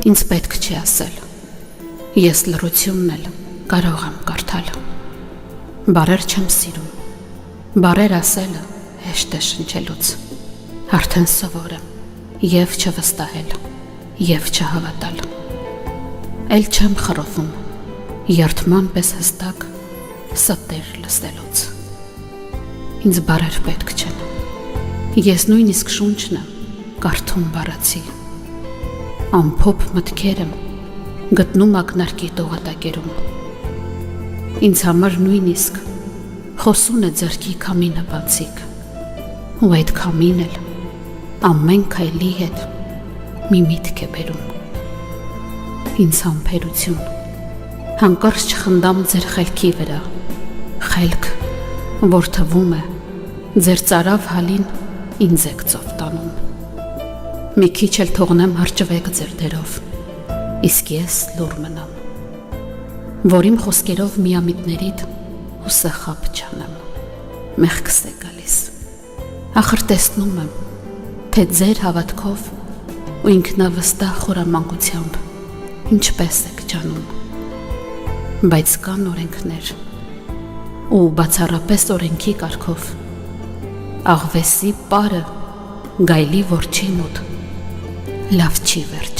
ինձ պետք չի ասել, ես լռությունն էլ կարող եմ կարդալ, բարեր չեմ սիրում, բարեր ասելը հեշտ է շնչելուց, արդեն սովոր եմ և չվստահել, և չհավատալ, էլ չեմ խռովում, երդման պես հստակ ստեր լսելուց, ինձ բարեր պետք չեն, ես նույնիսկ շունչն եմ կարդում բառացի, ամփոփ մտքեր եմ գտնում ակնարկի տողատակերում, ինձ համար նույնիսկ խոսուն է ձեռքի քամինը բացիկ, ու այդ քամին էլ ամեն քայլի հետ մի միտք է բերում, ինձ համբերություն, հանկարծ չխնդամ ձեր խելքի վրա, խելք, որ թվում է ձեր ծարավ հալին ինձ եք ծով տանում, մի քիչ էլ թողնեմ հրճվեք ձեր դերով, իսկ ես լուր մնամ, որ իմ խոսքերով միամիտներիդ ու սխապ չանեմ, մեղքս է գալիս, ախր տեսնում եմ, թե ձեր հավատքով ու ինքնավստահ խորամանկությամբ ինչպես եք ջանում, բայց կան օրենքներ ու բացառապես օրենքի կարգով, աղվեսի պարը գայլի որջի մոտ լավ չի վերջ